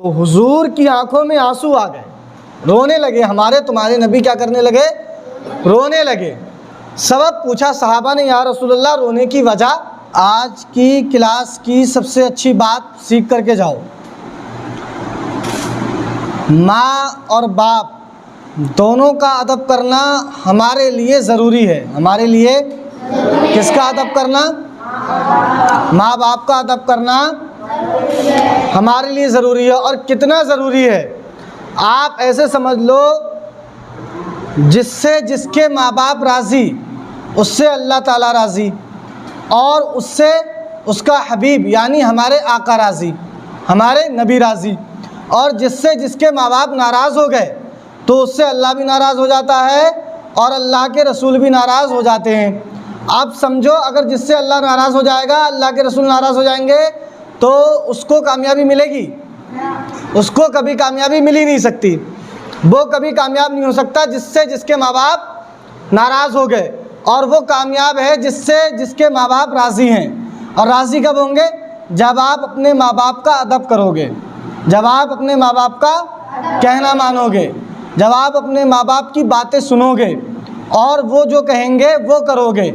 तो हुजूर की आंखों में आंसू आ गए, रोने लगे। हमारे तुम्हारे नबी क्या करने लगे? रोने लगे। सबब पूछा सहाबा ने, या रसूलल्लाह रोने की वजह? आज की क्लास की सबसे अच्छी बात सीख करके जाओ। माँ और बाप दोनों का अदब करना हमारे लिए ज़रूरी है। हमारे लिए किसका अदब करना? माँ बाप का अदब करना हमारे लिए ज़रूरी है। और कितना ज़रूरी है आप ऐसे समझ लो, जिससे जिसके माँ बाप राज़ी उससे अल्लाह ताला राज़ी, और उससे उसका हबीब यानी हमारे आका राज़ी, हमारे नबी राज़ी। और जिससे जिसके माँ बाप नाराज़ हो गए तो उससे अल्लाह भी नाराज़ हो जाता है और अल्लाह के रसूल भी नाराज़ हो जाते हैं। आप समझो, अगर जिससे अल्लाह नाराज़ हो जाएगा, अल्लाह के रसूल नाराज़ हो जाएंगे, तो उसको कामयाबी मिलेगी? उसको कभी कामयाबी मिल ही नहीं सकती। वो कभी कामयाब नहीं हो सकता जिससे जिसके माँ बाप नाराज़ हो गए। और वो कामयाब है जिससे जिसके माँ बाप राज़ी हैं। और राज़ी कब होंगे? जब आप अपने माँ बाप का अदब करोगे, जब आप अपने माँ बाप का कहना मानोगे, जब आप अपने माँ बाप की बातें सुनोगे और वो जो कहेंगे वो करोगे,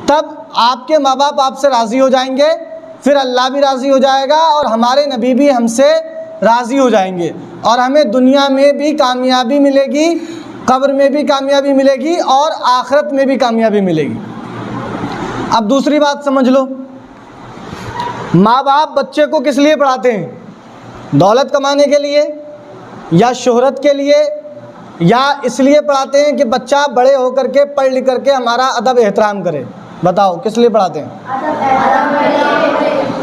तब आपके माँ बाप आपसे राज़ी हो जाएंगे। फिर अल्लाह भी राज़ी हो जाएगा और हमारे नबी भी हमसे राज़ी हो जाएंगे। और हमें दुनिया में भी कामयाबी मिलेगी, कब्र में भी कामयाबी मिलेगी और आखिरत में भी कामयाबी मिलेगी। अब दूसरी बात समझ लो, माँ बाप बच्चे को किस लिए पढ़ाते हैं? दौलत कमाने के लिए या शोहरत के लिए, या इसलिए पढ़ाते हैं कि बच्चा बड़े होकर के पढ़ लिख करके हमारा अदब एहतराम करे? बताओ किस लिए पढ़ाते हैं?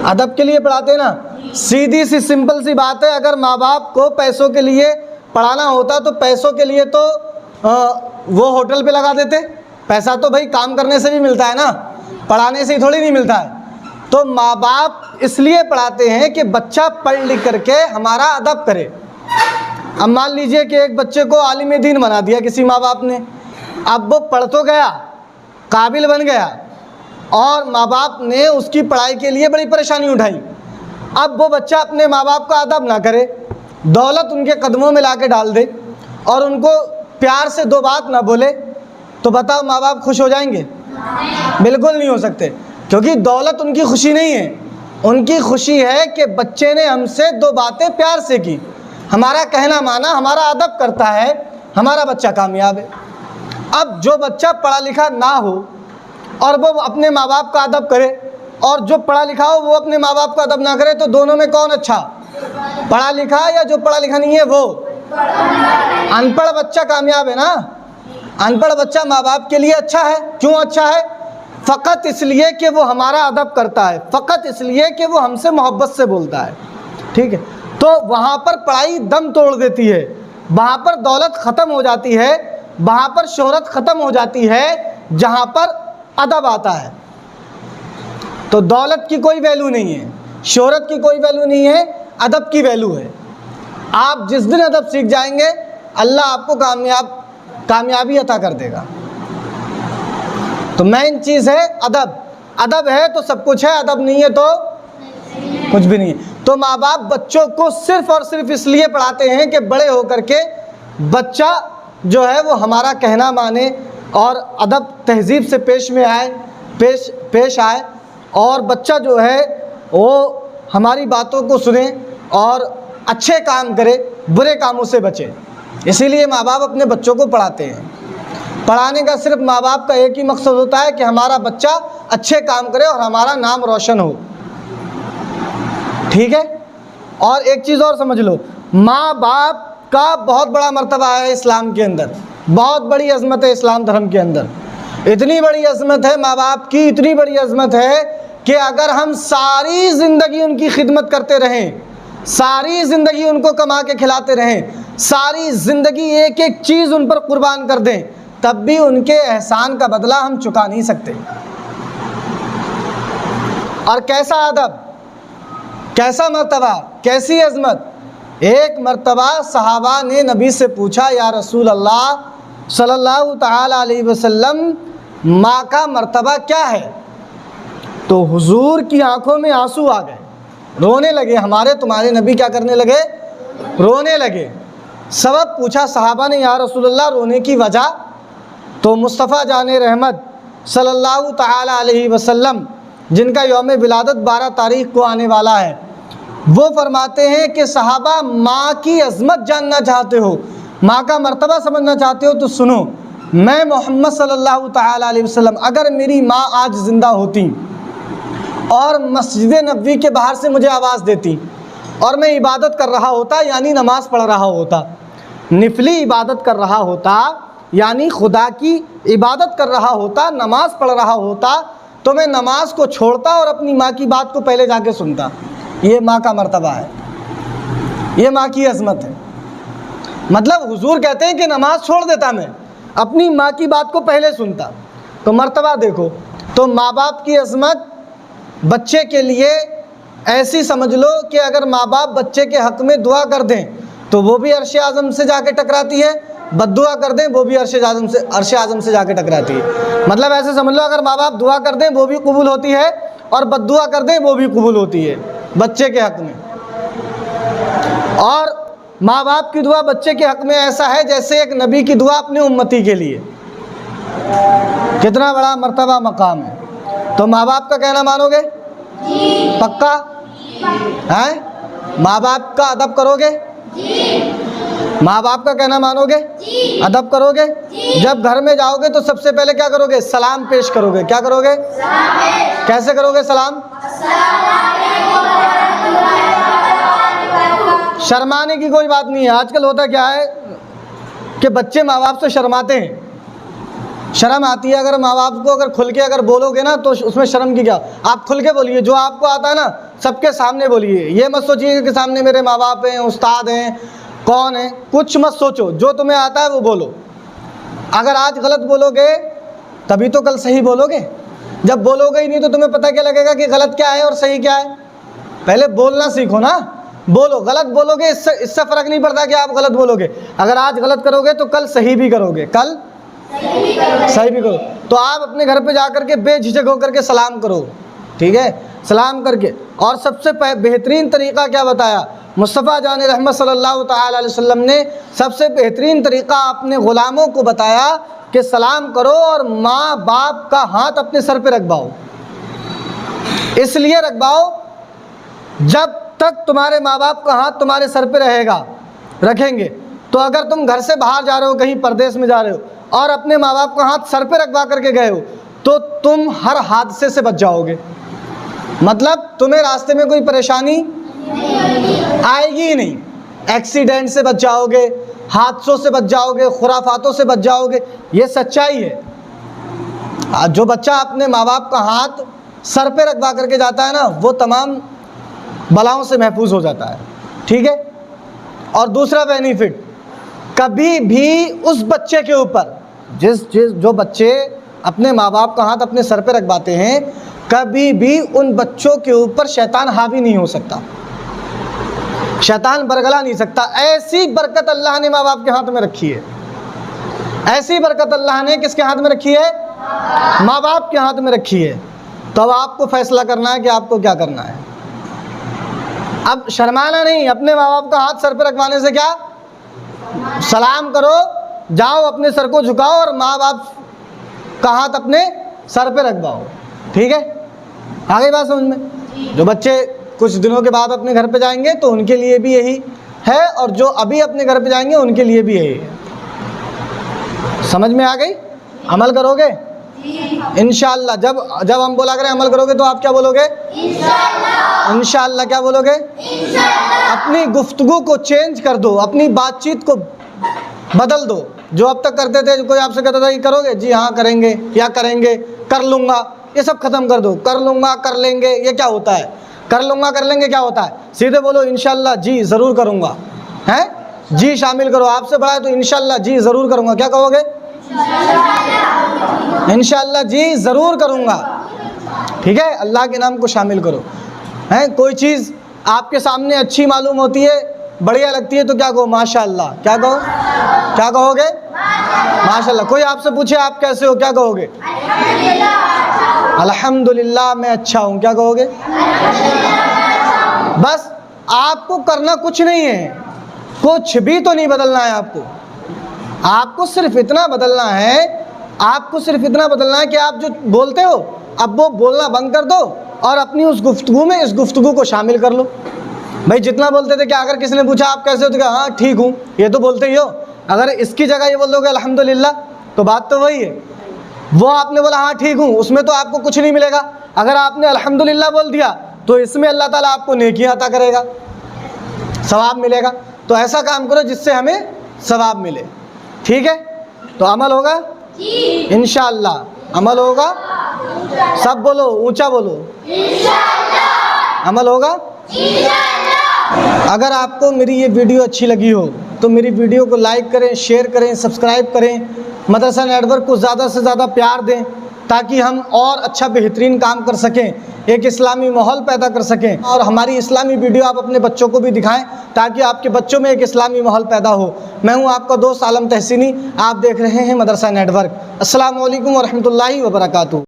अदब के लिए पढ़ाते हैं ना। सीधी सी सिंपल सी बात है, अगर माँ बाप को पैसों के लिए पढ़ाना होता तो पैसों के लिए तो वो होटल पे लगा देते। पैसा तो भाई काम करने से भी मिलता है ना, पढ़ाने से ही थोड़ी नहीं मिलता है। तो माँ बाप इसलिए पढ़ाते हैं कि बच्चा पढ़ लिख करके हमारा अदब करे। अब मान लीजिए कि एक बच्चे को आलिम दीन बना दिया किसी माँ बाप ने, अब वो पढ़ तो गया, काबिल बन गया, और माँ बाप ने उसकी पढ़ाई के लिए बड़ी परेशानी उठाई। अब वो बच्चा अपने माँ बाप का अदब ना करे, दौलत उनके कदमों में ला के डाल दे और उनको प्यार से दो बात ना बोले, तो बताओ माँ बाप खुश हो जाएंगे? बिल्कुल नहीं हो सकते, क्योंकि दौलत उनकी खुशी नहीं है। उनकी खुशी है कि बच्चे ने हमसे दो बातें प्यार से की, हमारा कहना माना, हमारा अदब करता है, हमारा बच्चा कामयाब है। अब जो बच्चा पढ़ा लिखा ना हो और वो अपने माँ बाप का अदब करे, और जो पढ़ा लिखा हो वो अपने माँ बाप का अदब ना करे, तो दोनों में कौन अच्छा? पढ़ा लिखा या जो पढ़ा लिखा नहीं है वो? अनपढ़ बच्चा कामयाब है ना। अनपढ़ बच्चा माँ बाप के लिए अच्छा है। क्यों अच्छा है? फ़कत इसलिए कि वो हमारा अदब करता है, फ़कत इसलिए कि वो हमसे मोहब्बत से बोलता है। ठीक है, तो वहाँ पर पढ़ाई दम तोड़ देती है, वहाँ पर दौलत ख़त्म हो जाती है, वहाँ पर शोहरत ख़त्म हो जाती है, जहाँ पर अदब आता है। तो दौलत की कोई वैल्यू नहीं है, शोहरत की कोई वैल्यू नहीं है, अदब की वैल्यू है। आप जिस दिन अदब सीख जाएंगे, अल्लाह आपको कामयाबी अता कर देगा। तो मेन चीज़ है अदब। अदब है तो सब कुछ है, अदब नहीं है तो कुछ भी नहीं है। तो माँ बाप बच्चों को सिर्फ़ और सिर्फ इसलिए पढ़ाते हैं कि बड़े होकर के बच्चा जो है वो हमारा कहना माने और अदब तहज़ीब से पेश आए, और बच्चा जो है वो हमारी बातों को सुने और अच्छे काम करे, बुरे कामों से बचे। इसीलिए माँ बाप अपने बच्चों को पढ़ाते हैं। पढ़ाने का सिर्फ माँ बाप का एक ही मकसद होता है कि हमारा बच्चा अच्छे काम करे और हमारा नाम रोशन हो। ठीक है, और एक चीज़ और समझ लो, माँ बाप का बहुत बड़ा मर्तबा है इस्लाम के अंदर, बहुत बड़ी अज़मत है इस्लाम धर्म के अंदर। इतनी बड़ी अज़मत है माँ बाप की, इतनी बड़ी अज़मत है कि अगर हम सारी ज़िंदगी उनकी खिदमत करते रहें, सारी ज़िंदगी उनको कमा के खिलाते रहें, सारी ज़िंदगी एक एक चीज़ उन पर कुर्बान कर दें, तब भी उनके एहसान का बदला हम चुका नहीं सकते। और कैसा अदब, कैसा मर्तबा, कैसी अज़मत। एक मर्तबा सहाबा ने नबी से पूछा, या रसूल अल्लाह सल्लल्लाहु तआला अलैहि वसल्लम, माँ का मर्तबा क्या है? तो हुजूर की आंखों में आंसू आ गए, रोने लगे। हमारे तुम्हारे नबी क्या करने लगे? रोने लगे। सबब पूछा सहाबा ने, या रसूलल्लाह रोने की वजह? तो मुस्तफ़ा जाने रहमत सल्लल्लाहु ताला अलैहि वसल्लम, जिनका यौम विलादत 12 तारीख़ को आने वाला है, वो फरमाते हैं कि सहाबा, माँ की अज़मत जानना चाहते हो, माँ का मर्तबा समझना चाहते हो तो सुनो, मैं मोहम्मद सल्लल्लाहु ताला अलैहि वसल्लम, अगर मेरी माँ आज ज़िंदा होती और मस्जिद नबवी के बाहर से मुझे आवाज़ देती और मैं इबादत कर रहा होता, यानी नमाज़ पढ़ रहा होता, निफली इबादत कर रहा होता, यानी खुदा की इबादत कर रहा होता, नमाज़ पढ़ रहा होता, तो मैं नमाज को छोड़ता और अपनी माँ की बात को पहले जाके सुनता। ये माँ का मर्तबा है, ये माँ की अज़मत है। मतलब हुजूर कहते हैं कि नमाज छोड़ देता, मैं अपनी माँ की बात को पहले सुनता। तो मर्तबा देखो। तो माँ बाप की अज़मत बच्चे के लिए ऐसी समझ लो कि अगर माँ बाप बच्चे के हक़ में दुआ कर दें तो वो भी अर्श आज़म से जाके टकराती है, बद्दुआ कर दें वो भी अर्श आज़म से जाके टकराती है। मतलब ऐसे समझ लो, अगर माँ बाप दुआ कर दें वो भी कबूल होती है और बद्दुआ कर दें वो भी कबूल होती है बच्चे के हक़ में। और माँ बाप की दुआ बच्चे के हक़ में ऐसा है जैसे एक नबी की दुआ अपने उम्मती के लिए। कितना बड़ा मर्तबा मकाम है। तो माँ बाप का कहना मानोगे? पक्का है? माँ बाप का अदब करोगे? माँ बाप का कहना मानोगे? अदब करोगे? जब घर में जाओगे तो सबसे पहले क्या करोगे? सलाम पेश करोगे। क्या करोगे? कैसे करोगे सलाम? शर्माने की कोई बात नहीं है। आजकल होता क्या है कि बच्चे माँ बाप से शर्माते हैं, शर्म आती है। अगर माँ बाप को अगर खुल के अगर बोलोगे ना तो उसमें शर्म की क्या, आप खुल के बोलिए, जो आपको आता है ना सबके सामने बोलिए। ये मत सोचिए कि सामने मेरे माँ बाप हैं, उस्ताद हैं, कौन है, कुछ मत सोचो, जो तुम्हें आता है वो बोलो। अगर आज गलत बोलोगे तभी तो कल सही बोलोगे। जब बोलोगे ही नहीं तो तुम्हें पता क्या लगेगा कि गलत क्या है और सही क्या है? पहले बोलना सीखो ना, बोलो। गलत बोलोगे इससे फ़र्क नहीं पड़ता कि आप गलत बोलोगे। अगर आज गलत करोगे तो कल सही भी करोगे, कल सही भी करो। तो आप अपने घर पे जा कर के बेझिझक होकर के सलाम करो, ठीक है? सलाम करके। और सबसे बेहतरीन तरीक़ा क्या बताया मुस्तफ़ा जान रहमत सल्लल्लाहु ताला अलैहि वसल्लम ने? सबसे बेहतरीन तरीक़ा अपने ग़ुलामों को बताया कि सलाम करो और माँ बाप का हाथ अपने सर पे रखवाओ। इसलिए रखवाओ, जब तक तुम्हारे माँ बाप का हाथ तुम्हारे सर पे रहेगा, रखेंगे, तो अगर तुम घर से बाहर जा रहे हो, कहीं परदेश में जा रहे हो और अपने माँ बाप का हाथ सर पे रखवा करके गए हो तो तुम हर हादसे से बच जाओगे। मतलब तुम्हें रास्ते में कोई परेशानी आएगी ही नहीं। एक्सीडेंट से बच जाओगे, हादसों से बच जाओगे, खुराफातों से बच जाओगे। ये सच्चाई है। जो बच्चा अपने माँ बाप का हाथ सर पे रखवा करके जाता है ना, वो तमाम बलाओं से महफूज हो जाता है, ठीक है? और दूसरा बेनिफिट, कभी भी उस बच्चे के ऊपर जो बच्चे अपने माँ बाप का हाथ अपने सर पे रखवाते हैं, कभी भी उन बच्चों के ऊपर शैतान हावी नहीं हो सकता, शैतान बरगला नहीं सकता। ऐसी बरकत अल्लाह ने माँ बाप के हाथ में रखी है। ऐसी बरकत अल्लाह ने किसके हाथ में रखी है? माँ बाप के हाथ में रखी है। तो अब आपको फैसला करना है कि आपको क्या करना है। अब शर्माना नहीं, अपने माँ बाप का हाथ सर पे रखवाने से क्या, सलाम करो, जाओ अपने सर को झुकाओ और माँ बाप का हाथ अपने सर पे रखवाओ, ठीक है? आगे बात समझ में? जो बच्चे कुछ दिनों के बाद अपने घर पे जाएंगे तो उनके लिए भी यही है, और जो अभी अपने घर पे जाएंगे उनके लिए भी यही है। समझ में आ गई? अमल करोगे इंशाअल्लाह। जब हम बोला करें अमल करोगे तो आप क्या बोलोगे? इंशाअल्लाह। क्या बोलोगे? अपनी गुफ्तगू को चेंज कर दो, अपनी बातचीत को बदल दो। जो अब तक करते थे, कोई आपसे कहता था कि करोगे, जी हाँ करेंगे, या करेंगे, कर लूँगा, ये सब ख़त्म कर दो। कर लूँगा, कर लेंगे, ये क्या होता है? कर लूँगा, कर लेंगे क्या होता है? सीधे बोलो इंशाअल्लाह, जी ज़रूर करूँगा। हैं? जी शामिल करो। आपसे बड़ा है तो इंशाअल्लाह, जी ज़रूर करूँगा। क्या कहोगे? इंशाअल्लाह, जी ज़रूर करूँगा, ठीक है? अल्लाह के नाम को शामिल करो। हैं? कोई चीज़ आपके सामने अच्छी मालूम होती है, बढ़िया लगती है, तो क्या कहो? माशाअल्लाह। क्या कहो? क्या कहोगे? माशाअल्लाह। कोई आपसे पूछे आप कैसे हो, क्या कहोगे? अल्हम्दुलिल्लाह मैं अच्छा हूँ। क्या कहोगे? बस आपको करना कुछ नहीं है, कुछ भी तो नहीं बदलना है आपको। आपको सिर्फ इतना बदलना है, आपको सिर्फ इतना बदलना है कि आप जो बोलते हो अब वो बोलना बंद कर दो और अपनी उस गुफ्तगू में इस गुफ्तगू को शामिल कर लो। भाई जितना बोलते थे कि अगर किसी ने पूछा आप कैसे हो तो क्या हाँ ठीक हूँ, ये तो बोलते ही हो। अगर इसकी जगह ये बोल दोगे अल्हम्दुलिल्लाह तो बात तो वही है। वो आपने बोला हाँ ठीक हूँ, उसमें तो आपको कुछ नहीं मिलेगा। अगर आपने अल्हम्दुलिल्लाह बोल दिया तो इसमें अल्लाह ताला आपको नेकी अता करेगा, सवाब मिलेगा। तो ऐसा काम करो जिससे हमें सवाब मिले, ठीक है। तो अमल होगा इंशाअल्लाह, अमल होगा। सब बोलो, ऊंचा बोलो, अमल होगा। अगर आपको मेरी ये वीडियो अच्छी लगी हो तो मेरी वीडियो को लाइक करें, शेयर करें, सब्सक्राइब करें, मदरसा नेटवर्क को ज़्यादा से ज़्यादा प्यार दें ताकि हम और अच्छा बेहतरीन काम कर सकें, एक इस्लामी माहौल पैदा कर सकें। और हमारी इस्लामी वीडियो आप अपने बच्चों को भी दिखाएं ताकि आपके बच्चों में एक इस्लामी माहौल पैदा हो। मैं हूं आपका दोस्त आलम तहसीनी, आप देख रहे हैं मदरसा नेटवर्क। अस्सलामु अलैकुम व रहमतुल्लाहि व बरकातुहू।